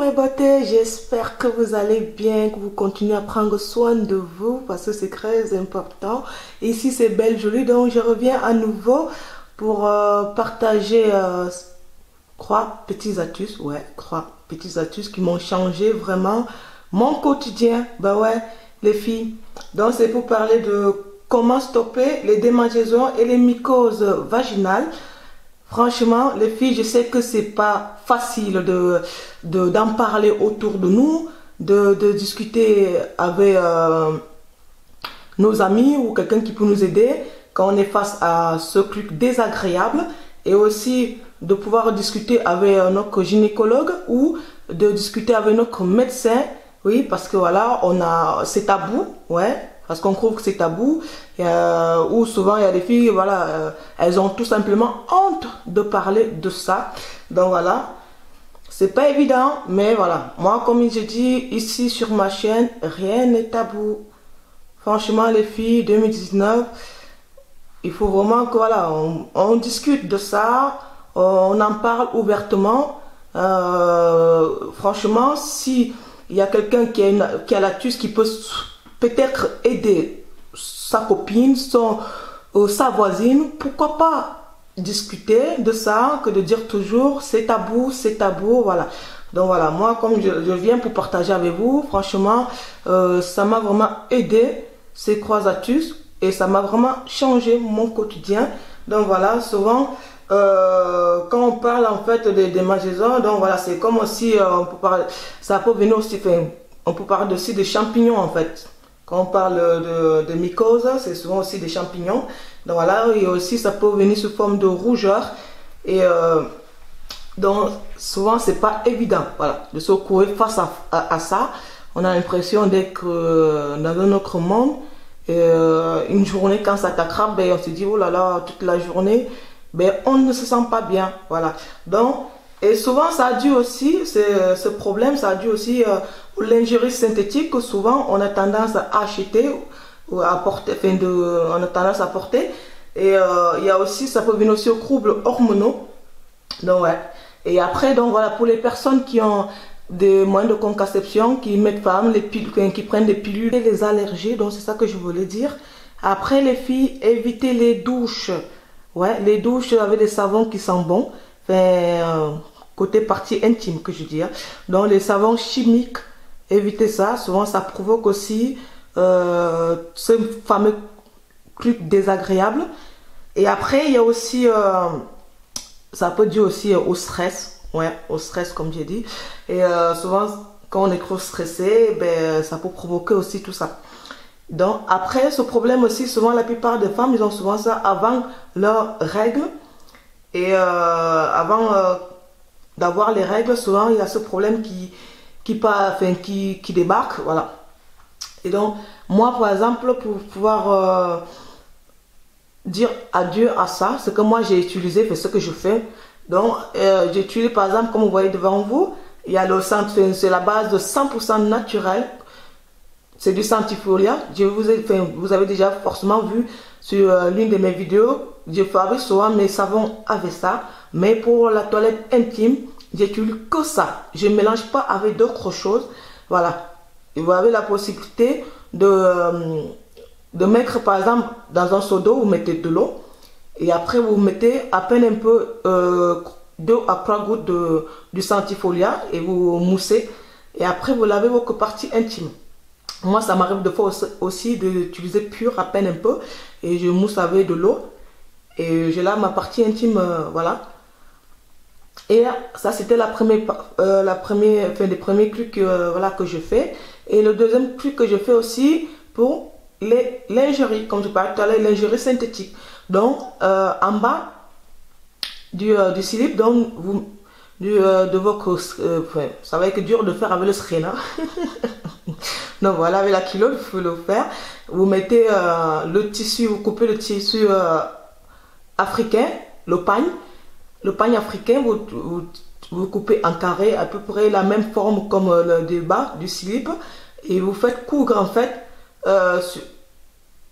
mes beautés, j'espère que vous allez bien, que vous continuez à prendre soin de vous parce que c'est très important. Ici c'est Belle Jolie, donc je reviens à nouveau pour partager trois petits astuces, trois petits astuces qui m'ont changé vraiment mon quotidien. Bah ouais, les filles. Donc c'est pour parler de comment stopper les démangeaisons et les mycoses vaginales. Franchement, les filles, je sais que c'est pas facile d'en parler autour de nous, de discuter avec nos amis ou quelqu'un qui peut nous aider quand on est face à ce truc désagréable, et aussi de pouvoir discuter avec notre gynécologue ou de discuter avec notre médecin. Oui, parce que voilà, c'est tabou, ouais. Parce qu'on trouve que c'est tabou, ou souvent il y a des filles, voilà, elles ont tout simplement honte de parler de ça. Donc voilà, c'est pas évident, mais voilà, moi comme je dis ici sur ma chaîne, rien n'est tabou. Franchement les filles, 2019, il faut vraiment que voilà, on discute de ça, on en parle ouvertement. Franchement, si il y a quelqu'un qui a l'astuce qui peut peut-être aider sa copine, sa voisine, pourquoi pas discuter de ça que de dire toujours c'est tabou, voilà. Donc voilà, moi comme je viens pour partager avec vous, franchement, ça m'a vraiment aidé ces trois astuces et ça m'a vraiment changé mon quotidien. Donc voilà, souvent quand on parle en fait des démangeaisons, donc voilà, c'est comme aussi on peut parler, ça peut venir aussi, on peut parler aussi des champignons en fait. Quand on parle de mycoses, c'est souvent aussi des champignons. Donc voilà, et aussi ça peut venir sous forme de rougeur. Et donc souvent c'est pas évident, voilà, de se courir face à ça. On a l'impression d'être dans un autre monde. Et une journée quand ça t'attrape, ben, on se dit oh là là, toute la journée, ben, on ne se sent pas bien, voilà. Donc, et souvent ça a dû aussi, ce problème, ça a dû aussi aux lingerie synthétique que souvent on a tendance à acheter ou à porter, on a tendance à porter. Et il y a aussi, ça peut venir aussi aux troubles hormonaux. Donc ouais. Et après, donc voilà, pour les personnes qui ont des moyens de contraception, qui mettent par exemple qui prennent des pilules et les allergies, donc c'est ça que je voulais dire. Après les filles, évitez les douches. Ouais, les douches avec des savons qui sentent bon. Côté partie intime que je dis. Donc les savons chimiques, évitez ça. Souvent ça provoque aussi ce fameux truc désagréable. Et après il y a aussi, ça peut dire aussi au stress. Ouais, au stress comme j'ai dit. Et souvent quand on est trop stressé, ben, ça peut provoquer aussi tout ça. Donc après ce problème aussi, souvent la plupart des femmes, ils ont souvent ça avant leurs règles. Et avant d'avoir les règles, souvent il y a ce problème qui débarque, voilà. Et donc moi par exemple, pour pouvoir dire adieu à ça, ce que moi j'ai utilisé, c'est ce que je fais. Donc j'utilise par exemple, comme vous voyez devant vous, il y a le centre, c'est la base de 100% naturel. C'est du Centifolia. Vous avez déjà forcément vu sur l'une de mes vidéos. Je fabrique souvent mes savons avec ça. Mais pour la toilette intime, j'utilise que ça. Je ne mélange pas avec d'autres choses. Voilà. Et vous avez la possibilité de mettre par exemple dans un seau d'eau, vous mettez de l'eau. Et après vous mettez à peine un peu 2 à 3 gouttes du Centifolia et vous moussez. Et après vous lavez votre partie intime. Moi, ça m'arrive de fois aussi d'utiliser pur à peine un peu. Et je mousse avec de l'eau. Et je lave ma partie intime, voilà. Et ça, c'était des premiers trucs voilà, que je fais. Et le deuxième truc que je fais aussi pour les lingeries, comme je parlais tout à l'heure, les lingeries synthétiques. Donc, en bas du slip, donc, de votre... ça va être dur de faire avec le screen. Donc voilà, avec la culotte, vous pouvez le faire. Vous mettez le tissu, vous coupez le tissu africain, le pagne africain, vous coupez en carré, à peu près la même forme comme le bas du slip. Et vous faites coudre en fait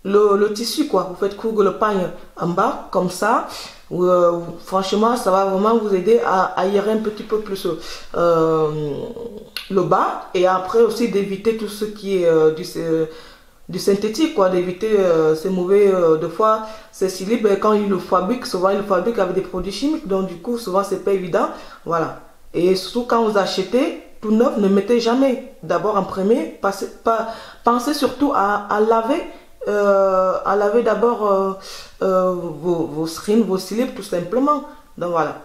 le tissu, quoi. Vous faites coudre le pagne en bas, comme ça. Franchement, ça va vraiment vous aider à aérer un petit peu plus le bas. Et après aussi d'éviter tout ce qui est du synthétique, quoi. D'éviter ces mauvais, de fois, ces slip, quand ils le fabriquent, souvent ils le fabriquent avec des produits chimiques. Donc du coup, souvent c'est pas évident. Voilà. Et surtout quand vous achetez tout neuf, ne mettez jamais d'abord en premier, pensez surtout à laver d'abord vos screens, vos slips tout simplement. Donc voilà.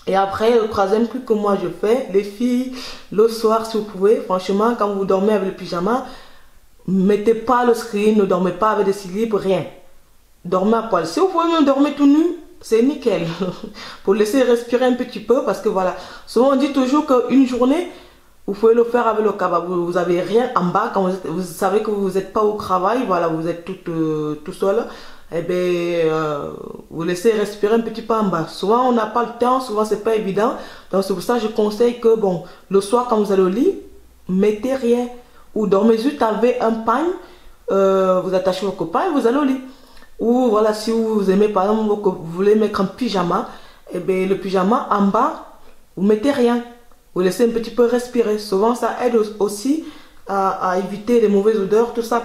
Et après, le troisième truc que moi je fais, les filles, le soir si vous pouvez, franchement, quand vous dormez avec le pyjama, mettez pas le screen, ne dormez pas avec des slips, rien. Dormez à poil. Si vous pouvez même dormir tout nu, c'est nickel. Pour laisser respirer un petit peu, parce que voilà, souvent on dit toujours qu'une journée, vous pouvez le faire avec le cabas. Vous avez rien en bas quand vous savez que vous n'êtes pas au travail, voilà, vous êtes tout seul. Eh bien, vous laissez respirer un petit peu en bas. Souvent, on n'a pas le temps, souvent, c'est pas évident. Donc, c'est pour ça que je conseille que, bon, le soir, quand vous allez au lit, mettez rien. Ou dormez juste avec un pagne, vous attachez vos copains et vous allez au lit. Ou voilà, si vous aimez, par exemple, vous voulez mettre un pyjama, eh bien, le pyjama en bas, vous mettez rien. Vous laissez un petit peu respirer. Souvent, ça aide aussi à éviter les mauvaises odeurs, tout ça.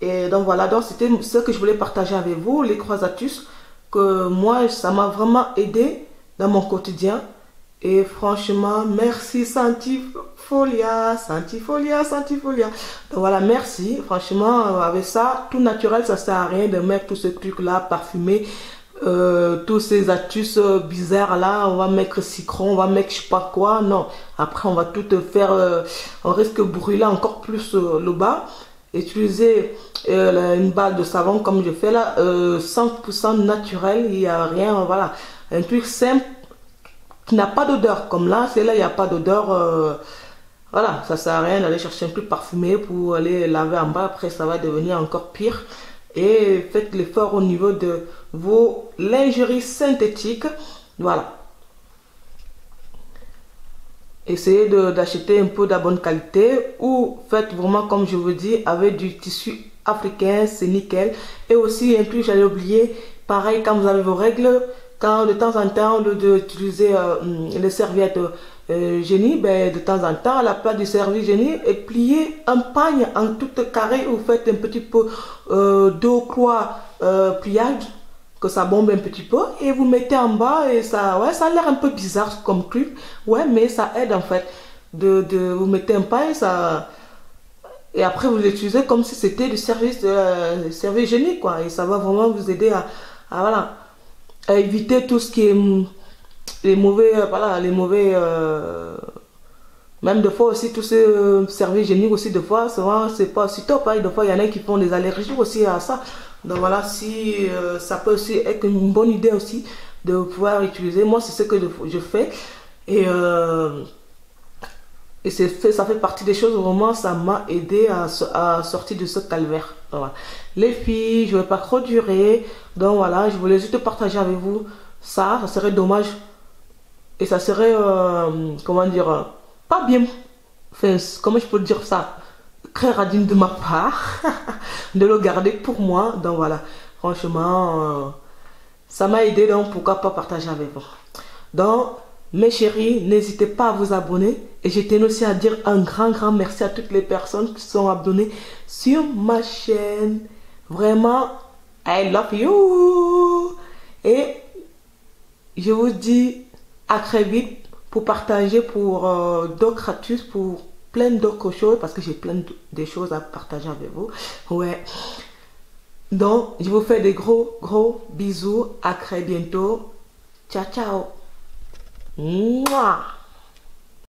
Et donc voilà, donc c'était ce que je voulais partager avec vous, les 3 astuces que moi, ça m'a vraiment aidé dans mon quotidien. Et franchement, merci Santifolia, Santifolia, Santifolia. Donc voilà, merci. Franchement, avec ça, tout naturel, ça sert à rien de mettre tous ces trucs-là parfumés. Tous ces astuces bizarres là, on va mettre citron, on va mettre je sais pas quoi, non. Après, on va tout faire, on risque de brûler encore plus le bas. Utilisez une balle de savon comme je fais là, 100% naturel, il n'y a rien, voilà. Un truc simple qui n'a pas d'odeur, comme là, c'est là, il n'y a pas d'odeur. Voilà, ça sert à rien d'aller chercher un truc parfumé pour aller laver en bas, après ça va devenir encore pire. Et faites l'effort au niveau de vos lingeries synthétiques. Voilà. Essayez d'acheter un peu de la bonne qualité ou faites vraiment comme je vous dis avec du tissu africain, c'est nickel. Et aussi un truc j'allais oublier, pareil quand vous avez vos règles, quand de temps en temps au lieu d'utiliser les serviettes génie, ben, de temps en temps à la place du serviette génie et plier un pagne en tout carré, vous faites un petit peu d'eau croix pliage, que ça bombe un petit peu et vous mettez en bas et ça, ouais, ça a l'air un peu bizarre comme truc, ouais, mais ça aide en fait vous mettez un paille, ça, et après vous l'utilisez comme si c'était du service génie, quoi, et ça va vraiment vous aider voilà, à éviter tout ce qui est les mauvais, voilà, les mauvais, même des fois aussi tous ces services géniques aussi, des fois, souvent c'est pas aussi top, hein. Des fois il y en a qui font des allergies aussi à ça. Donc voilà, si ça peut aussi être une bonne idée aussi de pouvoir utiliser. Moi, c'est ce que je fais. Et ça fait partie des choses où vraiment ça m'a aidé à sortir de ce calvaire. Voilà. Les filles, je ne vais pas trop durer. Donc voilà, je voulais juste partager avec vous ça. Ça serait dommage. Et ça serait, comment dire, pas bien. Enfin, comment je peux dire ça? Très radine de ma part de le garder pour moi. Donc voilà, franchement ça m'a aidé, donc pourquoi pas partager avec vous. Donc mes chéris, n'hésitez pas à vous abonner et je tiens aussi à dire un grand merci à toutes les personnes qui sont abonnées sur ma chaîne. Vraiment, I love you. Et je vous dis à très vite pour partager pour d'autres astuces, pour plein d'autres choses, parce que j'ai plein de choses à partager avec vous. Ouais. Donc, je vous fais des gros bisous. À très bientôt. Ciao, ciao. Mouah.